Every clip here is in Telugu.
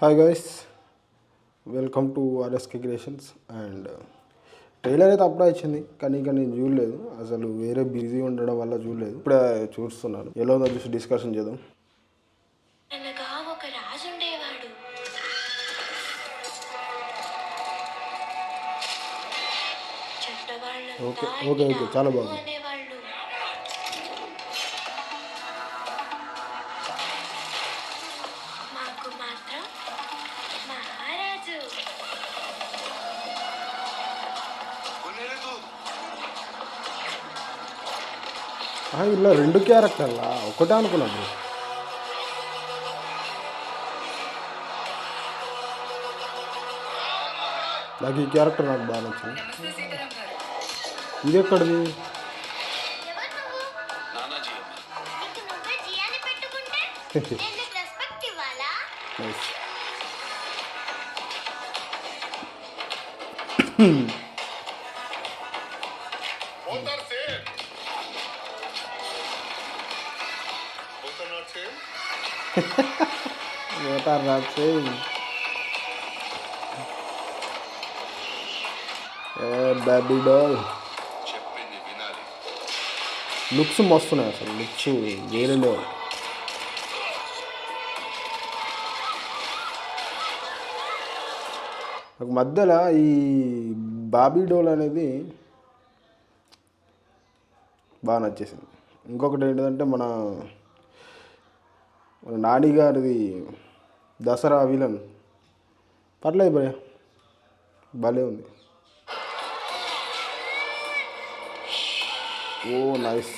Hi guys, welcome to RSK creations. And trailer అయితే అప్పుడే వచ్చింది, కానీ నేను చూడలేదు. అసలు వేరే బిజీ ఉండడం వల్ల చూడలేదు. ఇప్పుడే చూస్తున్నాను. ఎలా ఉందో చూసి డిస్కషన్ చేద్దాం. అనగా ఒక రాజు ఉండేవాడు. ఓకే ఓకే ఓకే చాలా బాగుంది. అనేవాళ్ళు. మాకు మాత్రం మహారాజు. ఇలా రెండు క్యారెక్టర్లా ఒకటే అనుకున్నాను. నాకు ఈ క్యారెక్టర్ నాకు బాగా నచ్చింది. ఇది ఎక్కడిది? బాబీ డాల్ లుక్స్ మస్తున్నాయి. అసలు లుక్స్ వేరే లేవు. నాకు మధ్యలో ఈ బాబీ డోల్ అనేది బాగా నచ్చేసింది. ఇంకొకటి ఏంటంటే మన నాని గారిది దసరా విలన్ పర్లేదు భయ, భలే ఉంది. ఓ నైస్.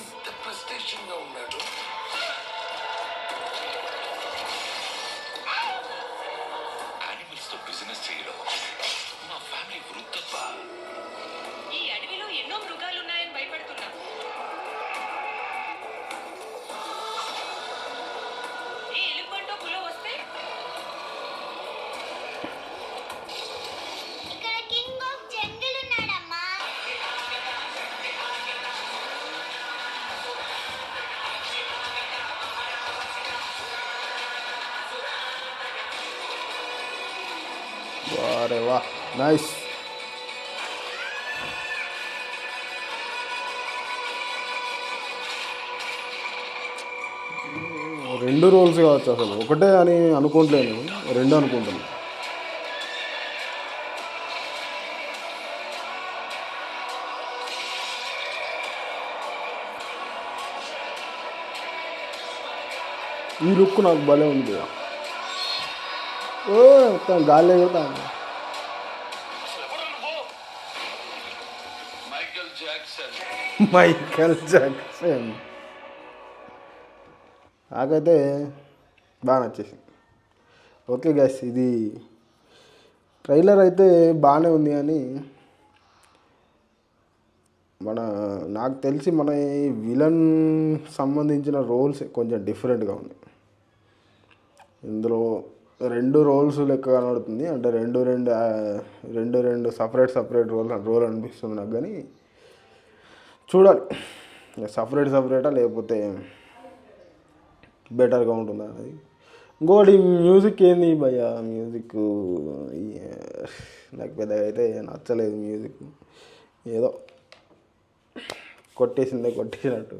ఈ అడవిలో ఎన్నో మృగాలున్నాయని భయపడుతున్నా. ఏ ఎలుగుబంటో పులో వస్తే ఇక్కడ కింగ్ ఆఫ్ జంగిల్ ఉన్నాడమ్మా. వారే వా, నైస్. రెండు రోల్స్ కావచ్చు. అసలు ఒకటే అని అనుకోవట్లేను, రెండు అనుకుంటాను. ఈ లుక్ నాకు భలే ఉంది. ఓ మొత్తం గాలి కూడా మైకల్ జాక్సన్. నాకైతే బాగా నచ్చేసింది. ఓకే గైస్, ఇది ట్రైలర్ అయితే బాగానే ఉంది, కానీ నాకు తెలిసి మన ఈ విలన్ సంబంధించిన రోల్స్ కొంచెం డిఫరెంట్గా ఉన్నాయి. ఇందులో రెండు రోల్స్ లెక్క కనబడుతుంది. అంటే రెండు సపరేట్ రోల్ అనిపిస్తుంది నాకు. కానీ చూడాలి, సపరేటా లేకపోతే బెటర్గా ఉంటుందా అది. ఇంకోటి మ్యూజిక్ ఏంది భయ్య, మ్యూజిక్ నాకు పెద్దగా అయితే నచ్చలేదు. మ్యూజిక్ ఏదో కొట్టేసినట్టు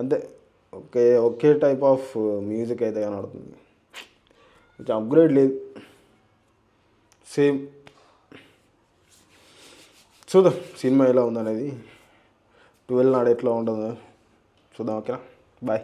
అంతే. ఒకే టైప్ ఆఫ్ మ్యూజిక్ అయితే కనబడుతుంది. కొంచెం అప్గ్రేడ్ లేదు, సేమ్. చూద్దాం సినిమా ఎలా ఉందనేది. 12 నాడు ఎట్లా ఉంటుందో చూద్దాం. ఓకేనా, బాయ్.